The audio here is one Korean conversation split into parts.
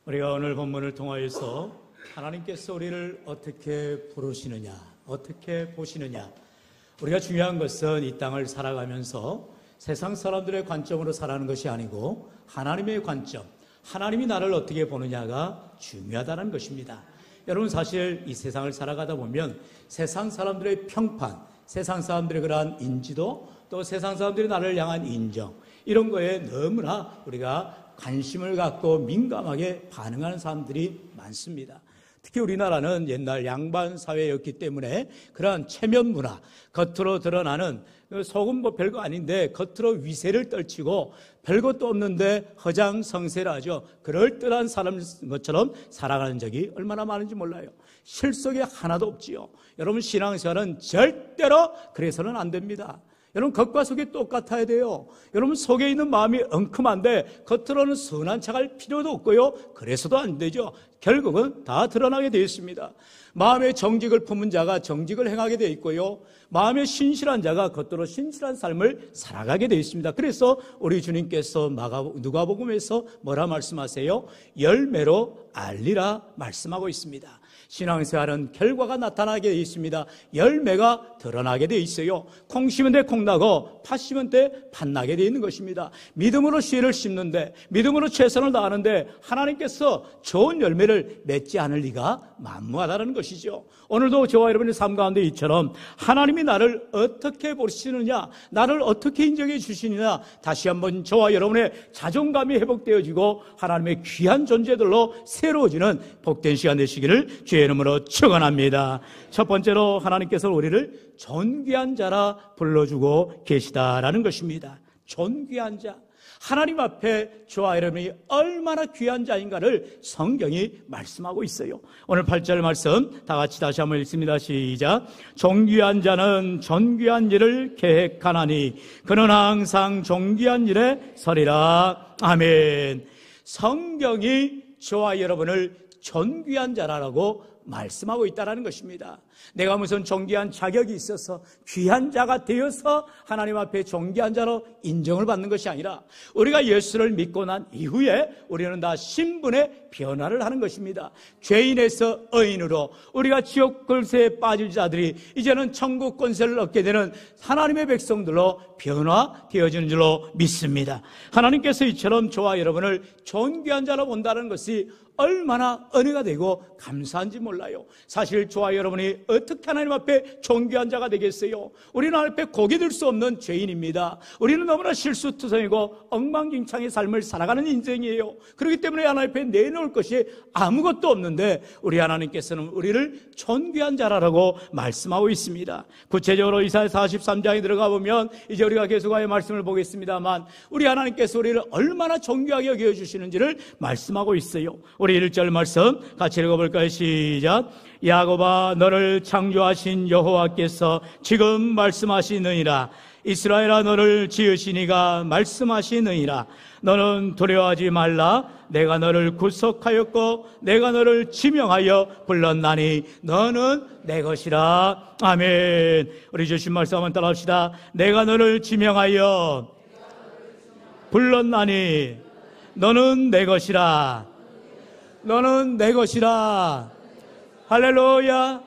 우리가 오늘 본문을 통하여서 하나님께서 우리를 어떻게 부르시느냐, 어떻게 보시느냐, 우리가 중요한 것은 이 땅을 살아가면서 세상 사람들의 관점으로 살아가는 것이 아니고 하나님의 관점, 하나님이 나를 어떻게 보느냐가 중요하다는 것입니다. 여러분, 사실 이 세상을 살아가다 보면 세상 사람들의 평판, 세상 사람들의 그러한 인지도, 또 세상 사람들이 나를 향한 인정, 이런 거에 너무나 우리가 관심을 갖고 민감하게 반응하는 사람들이 많습니다. 특히 우리나라는 옛날 양반 사회였기 때문에 그러한 체면 문화, 겉으로 드러나는 속은 뭐 별거 아닌데 겉으로 위세를 떨치고 별것도 없는데 허장성세라죠. 그럴듯한 사람 것처럼 살아가는 적이 얼마나 많은지 몰라요. 실속이 하나도 없지요. 여러분, 신앙생활은 절대로 그래서는 안 됩니다. 여러분, 겉과 속이 똑같아야 돼요. 여러분, 속에 있는 마음이 엉큼한데 겉으로는 선한 척할 필요도 없고요, 그래서도 안 되죠. 결국은 다 드러나게 되어 있습니다. 마음의 정직을 품은 자가 정직을 행하게 되어 있고요, 마음의 신실한 자가 겉으로 신실한 삶을 살아가게 되어 있습니다. 그래서 우리 주님께서 누가복음에서 뭐라 말씀하세요? 열매로 알리라 말씀하고 있습니다. 신앙생활은 결과가 나타나게 되어 있습니다. 열매가 드러나게 되어 있어요. 콩 심은 데 콩 나고 팥 심은 데 팥 나게 되어 있는 것입니다. 믿음으로 씨를 심는데, 믿음으로 최선을 다하는데 하나님께서 좋은 열매를 맺지 않을 리가 만무하다는 것이죠. 오늘도 저와 여러분의 삶 가운데 이처럼 하나님이 나를 어떻게 보시느냐, 나를 어떻게 인정해 주시느냐, 다시 한번 저와 여러분의 자존감이 회복되어지고 하나님의 귀한 존재들로 새로워지는 복된 시간 되시기를 주의 이름으로 축원합니다. 첫 번째로 하나님께서 우리를 존귀한 자라 불러주고 계시다라는 것입니다. 존귀한 자, 하나님 앞에 저와 여러분이 얼마나 귀한 자인가를 성경이 말씀하고 있어요. 오늘 8절 말씀 다 같이 다시 한번 읽습니다. 시작. 존귀한 자는 존귀한 일을 계획하나니 그는 항상 존귀한 일에 서리라. 아멘. 성경이 저와 여러분을 존귀한 자라고 말씀하고 있다는 것입니다. 내가 무슨 존귀한 자격이 있어서 귀한 자가 되어서 하나님 앞에 존귀한 자로 인정을 받는 것이 아니라 우리가 예수를 믿고 난 이후에 우리는 다 신분의 변화를 하는 것입니다. 죄인에서 의인으로, 우리가 지옥 권세에 빠질 자들이 이제는 천국 권세를 얻게 되는 하나님의 백성들로 변화되어지는 줄로 믿습니다. 하나님께서 이처럼 저와 여러분을 존귀한 자로 본다는 것이 얼마나 은혜가 되고 감사한지 몰라요. 사실 저와 여러분이 어떻게 하나님 앞에 존귀한 자가 되겠어요? 우리는 하나님 앞에 고개 들 수 없는 죄인입니다. 우리는 너무나 실수투성이고 엉망진창의 삶을 살아가는 인생이에요. 그렇기 때문에 하나님 앞에 내놓을 것이 아무것도 없는데 우리 하나님께서는 우리를 존귀한 자라고 말씀하고 있습니다. 구체적으로 이사야 43장에 들어가 보면 이제 우리가 계속하여 말씀을 보겠습니다만 우리 하나님께서 우리를 얼마나 존귀하게 여겨주시는지를 말씀하고 있어요. 우리 1절 말씀 같이 읽어볼까요? 시작. 야곱아, 너를 창조하신 여호와께서 지금 말씀하시느니라. 이스라엘아, 너를 지으신 이가 말씀하시느니라. 너는 두려워하지 말라. 내가 너를 구속하였고 내가 너를 지명하여 불렀나니 너는 내 것이라. 아멘. 우리 주신 말씀 한번 따라합시다. 내가 너를 지명하여 불렀나니 너는 내 것이라. 너는 내 것이라. 할렐루야.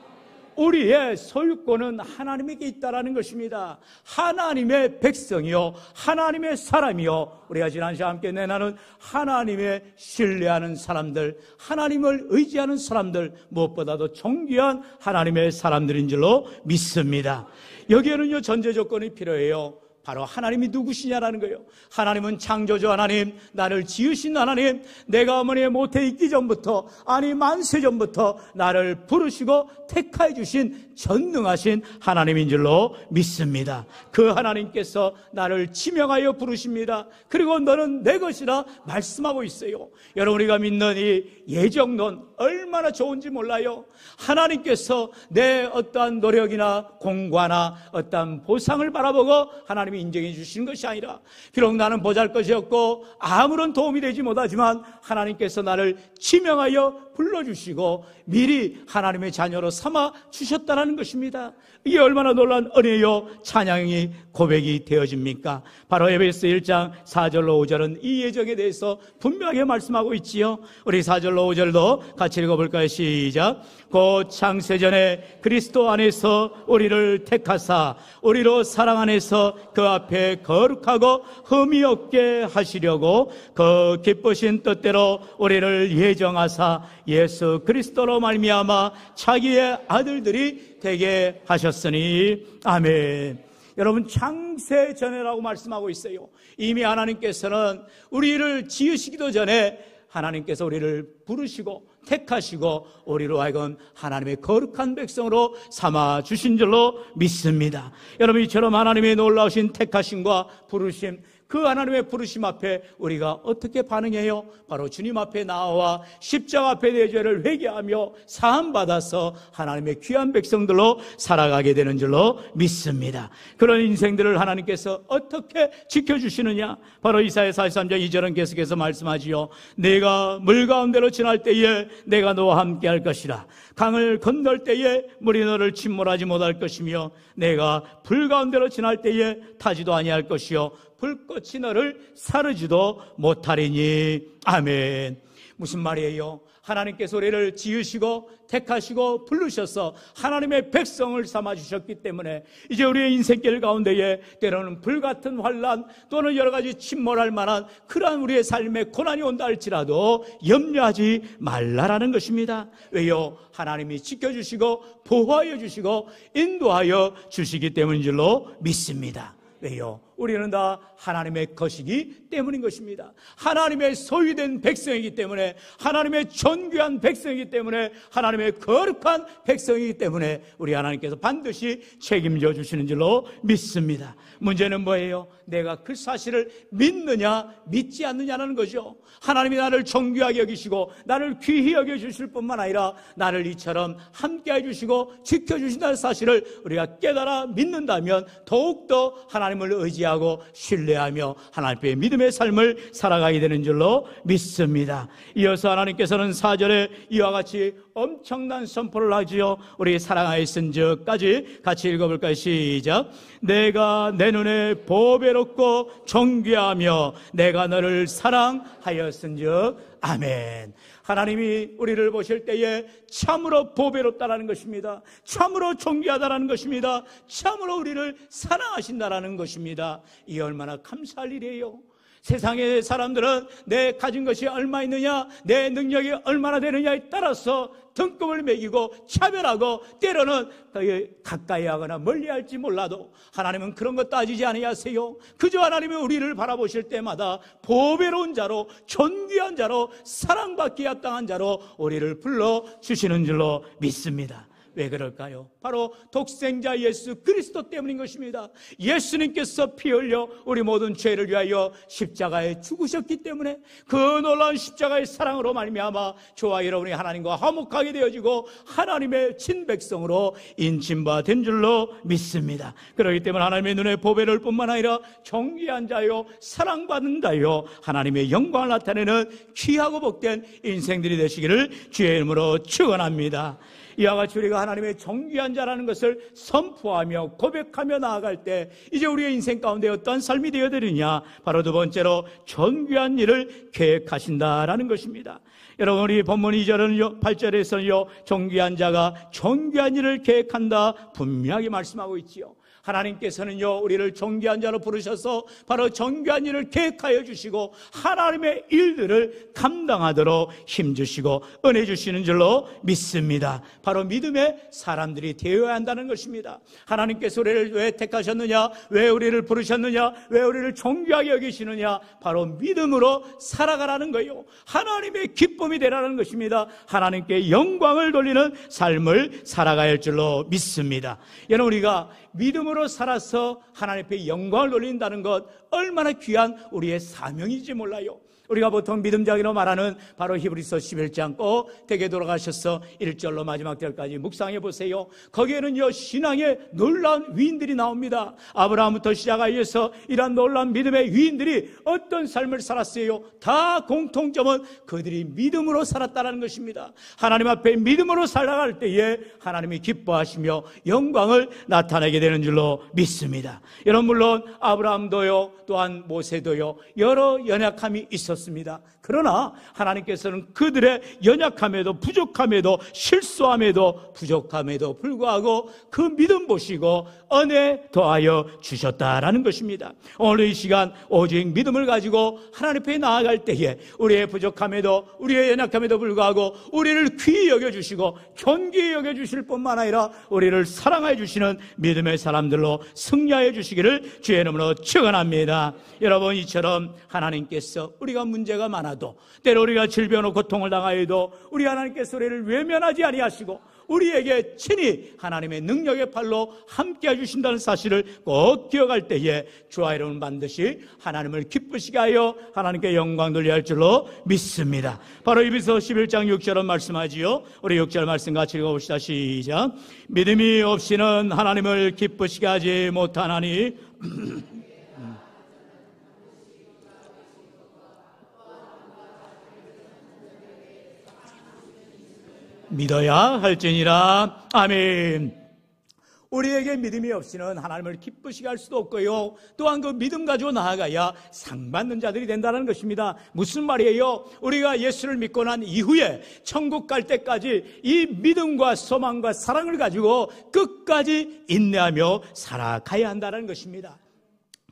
우리의 소유권은 하나님에게 있다라는 것입니다. 하나님의 백성이요, 하나님의 사람이요, 우리가 지난 시간 함께 내나는 하나님의 신뢰하는 사람들, 하나님을 의지하는 사람들, 무엇보다도 존귀한 하나님의 사람들인 줄로 믿습니다. 여기에는요 전제 조건이 필요해요. 바로 하나님이 누구시냐라는 거예요. 하나님은 창조주 하나님, 나를 지으신 하나님, 내가 어머니의 모태에 있기 전부터, 아니 만세 전부터 나를 부르시고 택하여 주신 전능하신 하나님인 줄로 믿습니다. 그 하나님께서 나를 지명하여 부르십니다. 그리고 너는 내 것이라 말씀하고 있어요. 여러분, 우리가 믿는 이 예정론 얼마나 좋은지 몰라요. 하나님께서 내 어떠한 노력이나 공과나 어떠한 보상을 바라보고 하나님이 인정해 주시는 것이 아니라, 비록 나는 보잘것이 없고 아무런 도움이 되지 못하지만 하나님께서 나를 지명하여 불러주시고 미리 하나님의 자녀로 삼아 주셨다는 것입니다. 이게 얼마나 놀라운 은혜요 찬양이 고백이 되어집니까? 바로 에베소 1장 4절로 5절은 이 예정에 대해서 분명하게 말씀하고 있지요. 우리 4절로 5절도 같이 읽어볼까요? 시작. 곧 창세전에 그리스도 안에서 우리를 택하사 우리로 사랑 안에서 그 앞에 거룩하고 흠이 없게 하시려고 그 기쁘신 뜻대로 우리를 예정하사 예수 그리스도로 말미암아 자기의 아들들이 되게 하셨으니 아멘. 여러분, 창세전에라고 말씀하고 있어요. 이미 하나님께서는 우리를 지으시기도 전에 하나님께서 우리를 부르시고 택하시고 우리로 하여금 하나님의 거룩한 백성으로 삼아 주신 줄로 믿습니다. 여러분, 이처럼 하나님의 놀라우신 택하심과 부르심, 그 하나님의 부르심 앞에 우리가 어떻게 반응해요? 바로 주님 앞에 나와 십자가 앞에 내 죄를 회개하며 사함받아서 하나님의 귀한 백성들로 살아가게 되는 줄로 믿습니다. 그런 인생들을 하나님께서 어떻게 지켜주시느냐? 바로 이사야 43장 2절은 계속해서 말씀하지요. 내가 물 가운데로 지날 때에 내가 너와 함께 할 것이라. 강을 건널 때에 물이 너를 침몰하지 못할 것이며 내가 불 가운데로 지날 때에 타지도 아니할 것이요 불꽃이 너를 사르지도 못하리니 아멘. 무슨 말이에요? 하나님께서 우리를 지으시고 택하시고 부르셔서 하나님의 백성을 삼아주셨기 때문에 이제 우리의 인생길 가운데에 때로는 불같은 환난 또는 여러 가지 침몰할 만한 그러한 우리의 삶에 고난이 온다 할지라도 염려하지 말라라는 것입니다. 왜요? 하나님이 지켜주시고 보호하여 주시고 인도하여 주시기 때문인 줄로 믿습니다. 왜요? 우리는 다 하나님의 것이기 때문인 것입니다. 하나님의 소유된 백성이기 때문에, 하나님의 존귀한 백성이기 때문에, 하나님의 거룩한 백성이기 때문에 우리 하나님께서 반드시 책임져 주시는 줄로 믿습니다. 문제는 뭐예요? 내가 그 사실을 믿느냐 믿지 않느냐는 거죠. 하나님이 나를 존귀하게 여기시고 나를 귀히 여겨주실 뿐만 아니라 나를 이처럼 함께해 주시고 지켜주신다는 사실을 우리가 깨달아 믿는다면 더욱더 하나님을 의지하고 신뢰하며 하나님의 믿음의 삶을 살아가게 되는 줄로 믿습니다. 이어서 하나님께서는 4절에 이와 같이 엄청난 선포를 하지요. 우리 사랑하였은즉,까지 같이 읽어볼까요? 시작. 내가 내 눈에 보배롭고 존귀하며 내가 너를 사랑하였은즉 아멘. 하나님이 우리를 보실 때에 참으로 보배롭다라는 것입니다. 참으로 존귀하다라는 것입니다. 참으로 우리를 사랑하신다라는 것입니다. 이 얼마나 감사할 일이에요. 세상의 사람들은 내 가진 것이 얼마 있느냐, 내 능력이 얼마나 되느냐에 따라서 등급을 매기고 차별하고 때로는 가까이 하거나 멀리 할지 몰라도 하나님은 그런 것 따지지 아니하세요. 그저 하나님이 우리를 바라보실 때마다 보배로운 자로, 존귀한 자로, 사랑받기에 합당한 자로 우리를 불러주시는 줄로 믿습니다. 왜 그럴까요? 바로 독생자 예수 그리스도 때문인 것입니다. 예수님께서 피 흘려 우리 모든 죄를 위하여 십자가에 죽으셨기 때문에 그 놀라운 십자가의 사랑으로 말미암아 저와 여러분이 하나님과 화목하게 되어지고 하나님의 친백성으로 인침받은 줄로 믿습니다. 그렇기 때문에 하나님의 눈에 보배를 뿐만 아니라 존귀한 자요, 사랑받는 자요, 하나님의 영광을 나타내는 귀하고 복된 인생들이 되시기를 주의 이름으로 축원합니다. 이와 같이 우리가 하나님의 존귀한 자라는 것을 선포하며 고백하며 나아갈 때 이제 우리의 인생 가운데 어떤 삶이 되어드리냐, 바로 두 번째로 존귀한 일을 계획하신다라는 것입니다. 여러분, 우리 본문 2절은 8절에서는요 존귀한 자가 존귀한 일을 계획한다 분명하게 말씀하고 있지요. 하나님께서는요 우리를 존귀한 자로 부르셔서 바로 존귀한 일을 계획하여 주시고 하나님의 일들을 감당하도록 힘주시고 은혜 주시는 줄로 믿습니다. 바로 믿음의 사람들이 되어야 한다는 것입니다. 하나님께서 우리를 왜 택하셨느냐, 왜 우리를 부르셨느냐, 왜 우리를 존귀하게 여기시느냐, 바로 믿음으로 살아가라는 거예요. 하나님의 기쁨이 되라는 것입니다. 하나님께 영광을 돌리는 삶을 살아가야 할 줄로 믿습니다. 여러분, 우리가 믿음으로 살아서 하나님 앞에 영광을 돌린다는 것 얼마나 귀한 우리의 사명인지 몰라요. 우리가 보통 믿음장이로 말하는 바로 히브리서 11장 꼭 댁에 돌아가셔서 1절로 마지막 절까지 묵상해 보세요. 거기에는요, 신앙의 놀라운 위인들이 나옵니다. 아브라함부터 시작하여서 이러한 놀라운 믿음의 위인들이 어떤 삶을 살았어요? 다 공통점은 그들이 믿음으로 살았다는 것입니다. 하나님 앞에 믿음으로 살아갈 때에 하나님이 기뻐하시며 영광을 나타내게 되는 줄로 믿습니다. 여러분, 물론 아브라함도요, 또한 모세도요, 여러 연약함이 있었습니다. 그러나 하나님께서는 그들의 연약함에도 부족함에도 실수함에도 부족함에도 불구하고 그 믿음 보시고 은혜 더하여 주셨다라는 것입니다. 오늘 이 시간 오직 믿음을 가지고 하나님 앞에 나아갈 때에 우리의 부족함에도 우리의 연약함에도 불구하고 우리를 귀히 여겨주시고 존귀히 여겨주실 뿐만 아니라 우리를 사랑해 주시는 믿음의 사람들로 승리하여 주시기를 주의 이름으로 축원합니다. 여러분, 이처럼 하나님께서 우리가 문제가 많아도 때로 우리가 질병으로 고통을 당하여도 우리 하나님께서 우리를 외면하지 아니하시고 우리에게 친히 하나님의 능력의 팔로 함께 해주신다는 사실을 꼭 기억할 때에 주와 여러분 반드시 하나님을 기쁘시게 하여 하나님께 영광 돌려야 할 줄로 믿습니다. 바로 히브리서 11장 6절은 말씀하지요. 우리 6절 말씀 같이 읽어봅시다. 시작. 믿음이 없이는 하나님을 기쁘시게 하지 못하나니 믿어야 할지니라. 아멘. 우리에게 믿음이 없이는 하나님을 기쁘시게 할 수도 없고요, 또한 그 믿음 가지고 나아가야 상 받는 자들이 된다는 것입니다. 무슨 말이에요? 우리가 예수를 믿고 난 이후에 천국 갈 때까지 이 믿음과 소망과 사랑을 가지고 끝까지 인내하며 살아가야 한다는 것입니다.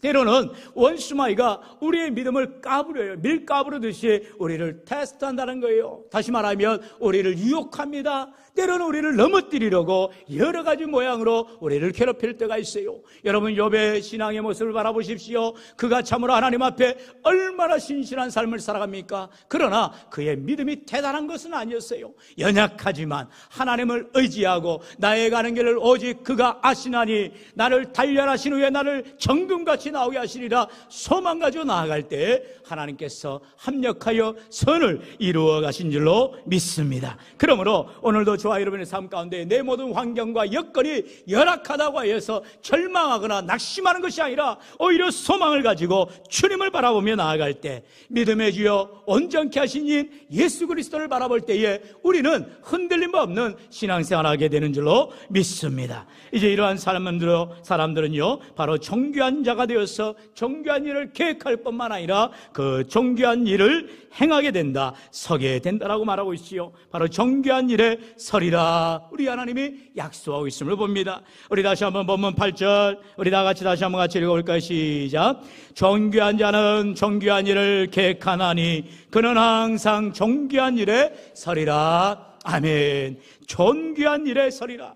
때로는 원수마귀가 우리의 믿음을 까부려요. 밀 까부르듯이 우리를 테스트한다는 거예요. 다시 말하면 우리를 유혹합니다. 때로는 우리를 넘어뜨리려고 여러 가지 모양으로 우리를 괴롭힐 때가 있어요. 여러분, 욥의 신앙의 모습을 바라보십시오. 그가 참으로 하나님 앞에 얼마나 신실한 삶을 살아갑니까? 그러나 그의 믿음이 대단한 것은 아니었어요. 연약하지만 하나님을 의지하고 나의 가는 길을 오직 그가 아시나니 나를 단련하신 후에 나를 정금같이 나오게 하시리라 소망 가지고 나아갈 때 하나님께서 합력하여 선을 이루어 가신 줄로 믿습니다. 그러므로 오늘도 저와 여러분의 삶 가운데 내 모든 환경과 여건이 열악하다고 해서 절망하거나 낙심하는 것이 아니라 오히려 소망을 가지고 주님을 바라보며 나아갈 때 믿음의 주여 온전케 하신 인 예수 그리스도를 바라볼 때에 우리는 흔들림 없는 신앙생활을 하게 되는 줄로 믿습니다. 이제 이러한 사람들은요 바로 정귀한 자가 되어서 정귀한 일을 계획할 뿐만 아니라 그 정귀한 일을 행하게 된다, 서게 된다라고 말하고 있지요. 바로 정귀한 일에 서리라 우리 하나님이 약속하고 있음을 봅니다. 우리 다시 한번 본문 8절 우리 다 같이 다시 한번 같이 읽어볼까요? 시작. 정귀한 자는 정귀한 일을 계획하나니 그는 항상 정귀한 일에 서리라. 아멘. 정귀한 일에 서리라.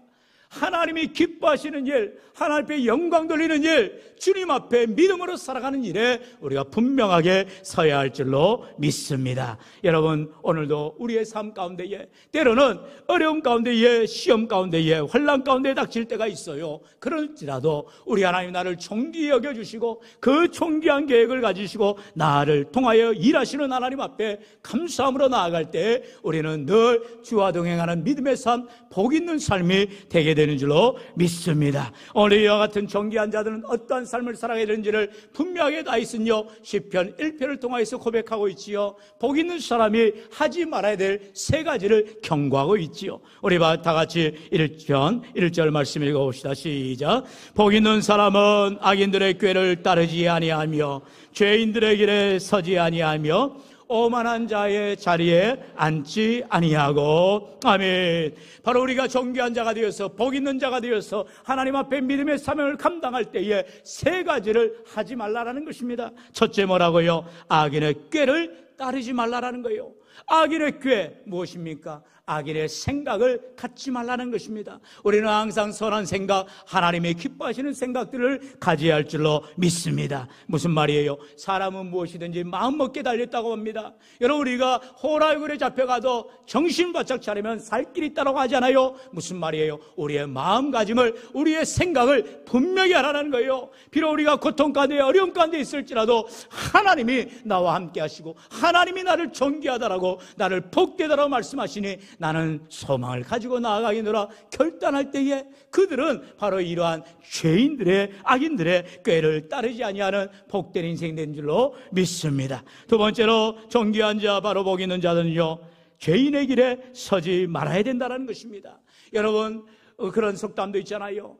하나님이 기뻐하시는 일, 하나님 앞에 영광 돌리는 일, 주님 앞에 믿음으로 살아가는 일에 우리가 분명하게 서야 할 줄로 믿습니다. 여러분, 오늘도 우리의 삶 가운데에 때로는 어려움 가운데에 시험 가운데에 환난 가운데 닥칠 때가 있어요. 그럴지라도 우리 하나님 나를 존귀히 여겨주시고 그 존귀한 계획을 가지시고 나를 통하여 일하시는 하나님 앞에 감사함으로 나아갈 때 우리는 늘 주와 동행하는 믿음의 삶, 복 있는 삶이 되게 되는 줄로 믿습니다. 오늘 이와 같은 존귀한 자들은 어떠한 삶을 살아가야 되는지를 분명하게 다 있으며 시편 1편을 통하여서 고백하고 있지요. 복 있는 사람이 하지 말아야 될 세 가지를 경고하고 있지요. 우리 다 같이 1편 1절 말씀 읽어봅시다. 시작. 복 있는 사람은 악인들의 꾀를 따르지 아니하며 죄인들의 길에 서지 아니하며 오만한 자의 자리에 앉지 아니하고. 아멘. 바로 우리가 존귀한 자가 되어서 복 있는 자가 되어서 하나님 앞에 믿음의 사명을 감당할 때에 세 가지를 하지 말라라는 것입니다. 첫째 뭐라고요? 악인의 꾀를 따르지 말라라는 거예요. 악인의 꾀 무엇입니까? 악인의 생각을 갖지 말라는 것입니다. 우리는 항상 선한 생각, 하나님의 기뻐하시는 생각들을 가져야 할 줄로 믿습니다. 무슨 말이에요? 사람은 무엇이든지 마음먹기에 달렸다고 합니다. 여러분, 우리가 호라이굴에 잡혀가도 정신 바짝 차리면 살 길이 있다고 하잖아요. 무슨 말이에요? 우리의 마음가짐을, 우리의 생각을 분명히 하라는 거예요. 비록 우리가 고통 가운데, 어려움 가운데 있을지라도 하나님이 나와 함께 하시고 하나님이 나를 존귀하다라고, 나를 복되다라고 말씀하시니 나는 소망을 가지고 나아가겠노라 결단할 때에 그들은 바로 이러한 죄인들의, 악인들의 꾀를 따르지 아니하는 복된 인생 된 줄로 믿습니다. 두 번째로 존귀한 자, 바로 복 있는 자들은요, 죄인의 길에 서지 말아야 된다는 것입니다. 여러분, 그런 속담도 있잖아요.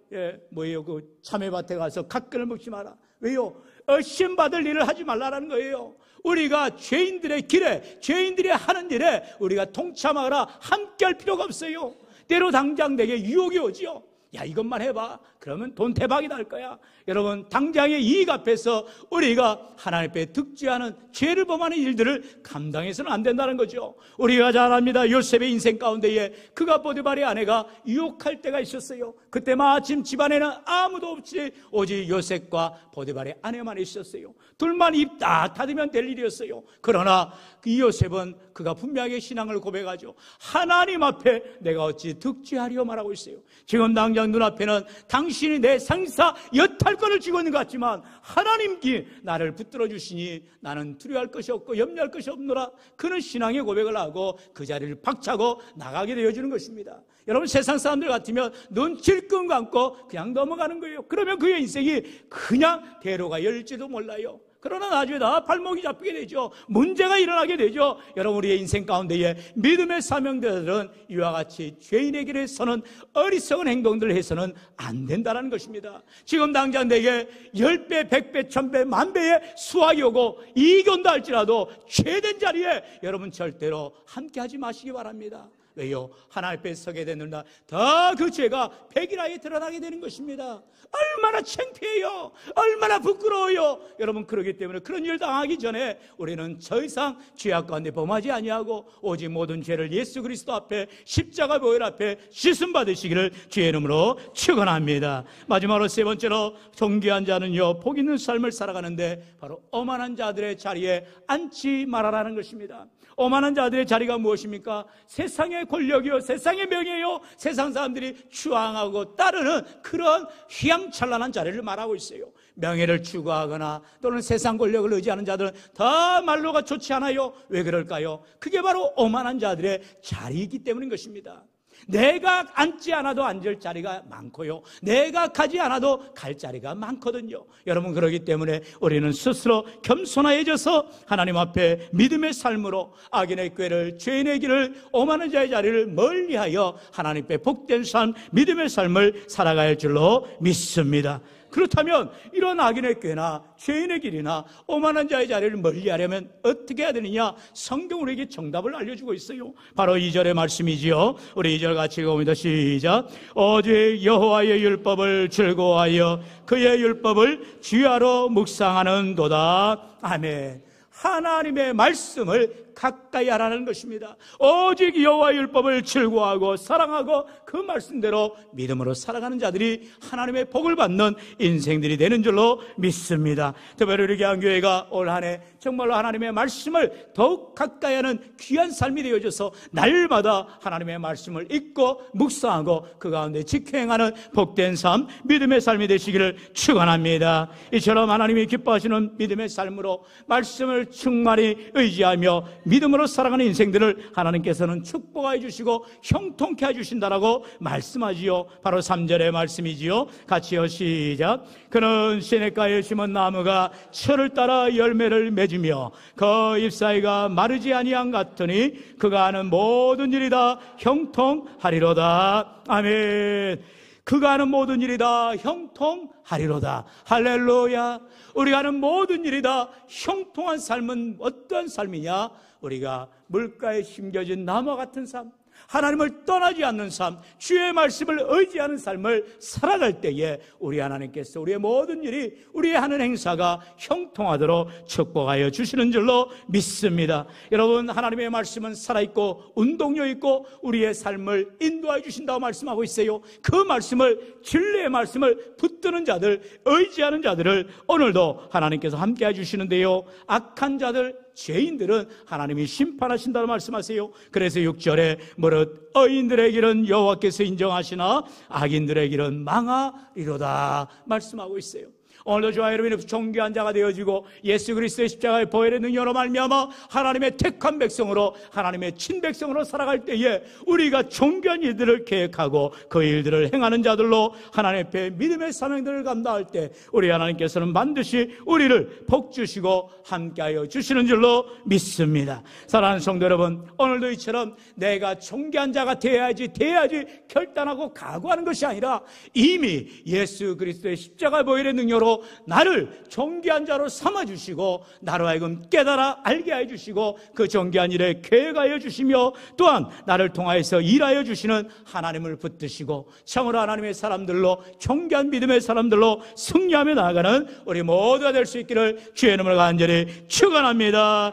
뭐예요? 그 참외밭에 가서 갓근을 먹지 마라. 왜요? 의심받을 일을 하지 말라는 거예요. 우리가 죄인들의 길에, 죄인들이 하는 일에 우리가 동참하거나 함께 할 필요가 없어요. 때로 당장 내게 유혹이 오지요. 야, 이것만 해봐. 그러면 돈 대박이 날 거야. 여러분, 당장의 이익 앞에서 우리가 하나님 앞에 득죄하는, 죄를 범하는 일들을 감당해서는 안 된다는 거죠. 우리가 잘 압니다. 요셉의 인생 가운데에 그가 보디발의 아내가 유혹할 때가 있었어요. 그때 마침 집안에는 아무도 없이 오직 요셉과 보디발의 아내만 있었어요. 둘만 입 다 닫으면 될 일이었어요. 그러나 이 요셉은 그가 분명하게 신앙을 고백하죠. 하나님 앞에 내가 어찌 득죄하리요 말하고 있어요. 지금 당장 눈앞에는 당신이 내 상사 여탈권을 쥐고 있는 것 같지만 하나님께 나를 붙들어 주시니 나는 두려워할 것이 없고 염려할 것이 없노라. 그는 신앙의 고백을 하고 그 자리를 박차고 나가게 되어주는 것입니다. 여러분, 세상 사람들 같으면 눈 질끈 감고 그냥 넘어가는 거예요. 그러면 그의 인생이 그냥 대로가 열릴지도 몰라요. 그러나 나중에 다 발목이 잡히게 되죠. 문제가 일어나게 되죠. 여러분, 우리의 인생 가운데에 믿음의 사명자들은 이와 같이 죄인의 길에 서는 어리석은 행동들을 해서는 안 된다는 것입니다. 지금 당장 내게 10배, 100배, 1000배, 만배의 수확이 오고 이익이 온다 할지라도 죄된 자리에 여러분 절대로 함께하지 마시기 바랍니다. 왜요? 하나님 앞에 서게 되는 날 다 그 죄가 백일하게 드러나게 되는 것입니다. 얼마나 창피해요. 얼마나 부끄러워요. 여러분, 그러기 때문에 그런 일 당하기 전에 우리는 더 이상 죄악 가운데 범하지 아니하고 오직 모든 죄를 예수 그리스도 앞에, 십자가 보혈 앞에 씻음 받으시기를 주의 이름으로 축원합니다. 마지막으로 세 번째로, 존귀한 자는요, 복 있는 삶을 살아가는데 바로 오만한 자들의 자리에 앉지 말아라는 것입니다. 오만한 자들의 자리가 무엇입니까? 세상의 권력이요, 세상의 명예요, 세상 사람들이 추앙하고 따르는 그런 휘황찬란한 자리를 말하고 있어요. 명예를 추구하거나 또는 세상 권력을 의지하는 자들은 다 말로가 좋지 않아요. 왜 그럴까요? 그게 바로 오만한 자들의 자리이기 때문인 것입니다. 내가 앉지 않아도 앉을 자리가 많고요, 내가 가지 않아도 갈 자리가 많거든요. 여러분, 그러기 때문에 우리는 스스로 겸손해져서 하나님 앞에 믿음의 삶으로 악인의 꾀를, 죄인의 길을, 오만한 자의 자리를 멀리하여 하나님 앞에 복된 삶, 믿음의 삶을 살아가야 할 줄로 믿습니다. 그렇다면 이런 악인의 꾀나 죄인의 길이나 오만한 자의 자리를 멀리하려면 어떻게 해야 되느냐? 성경 우리에게 정답을 알려주고 있어요. 바로 2절의 말씀이지요. 우리 2절 같이 읽어봅니다. 시작. 오직 여호와의 율법을 즐거워하여 그의 율법을 주야로 묵상하는도다. 아멘. 하나님의 말씀을 가까이 하라는 것입니다. 오직 여호와의 율법을 즐거워하고 사랑하고 그 말씀대로 믿음으로 살아가는 자들이 하나님의 복을 받는 인생들이 되는 줄로 믿습니다. 특별히 우리 교회가 올 한 해 정말로 하나님의 말씀을 더욱 가까이 하는 귀한 삶이 되어져서 날마다 하나님의 말씀을 읽고 묵상하고 그 가운데 직행하는 복된 삶, 믿음의 삶이 되시기를 축원합니다. 이처럼 하나님이 기뻐하시는 믿음의 삶으로 말씀을 충만히 의지하며 믿음으로 살아가는 인생들을 하나님께서는 축복해 주시고 형통케 해주신다라고 말씀하지요. 바로 3절의 말씀이지요. 같이요. 시작. 그는 시냇가에 심은 나무가 철을 따라 열매를 맺으며 그 잎사이가 마르지 아니한 같으니 그가 하는 모든 일이 다 형통하리로다. 아멘. 그가 하는 모든 일이 다 형통하리로다. 하리로다. 할렐루야. 우리가 하는 모든 일이 다 형통한 삶은 어떤 삶이냐? 우리가 물가에 심겨진 나무와 같은 삶, 하나님을 떠나지 않는 삶, 주의 말씀을 의지하는 삶을 살아갈 때에 우리 하나님께서 우리의 모든 일이, 우리의 하는 행사가 형통하도록 축복하여 주시는 줄로 믿습니다. 여러분, 하나님의 말씀은 살아있고 운동력 있고 우리의 삶을 인도해 주신다고 말씀하고 있어요. 그 말씀을, 진리의 말씀을 붙드는 자들, 의지하는 자들을 오늘도 하나님께서 함께 해주시는데요, 악한 자들, 죄인들은 하나님이 심판하신다고 말씀하세요. 그래서 6절에 무릇 의인들의 길은 여호와께서 인정하시나 악인들의 길은 망하리로다 말씀하고 있어요. 오늘도 저와 여러분이 존귀한 자가 되어지고 예수 그리스도의 십자가의 보혈의 능력으로 말미암아 하나님의 택한 백성으로, 하나님의 친백성으로 살아갈 때에 우리가 존귀한 일들을 계획하고 그 일들을 행하는 자들로 하나님 앞에 믿음의 사명들을 감당할 때 우리 하나님께서는 반드시 우리를 복주시고 함께하여 주시는 줄로 믿습니다. 사랑하는 성도 여러분, 오늘도 이처럼 내가 존귀한 자가 돼야지 결단하고 각오하는 것이 아니라 이미 예수 그리스도의 십자가의 보혈의 능력으로 나를 존귀한 자로 삼아주시고 나로 하여금 깨달아 알게 해주시고 그 존귀한 일에 계획하여 주시며 또한 나를 통하여서 일하여 주시는 하나님을 붙드시고 참으로 하나님의 사람들로, 존귀한 믿음의 사람들로 승리하며 나아가는 우리 모두가 될 수 있기를 주의 이름으로 간절히 축원합니다.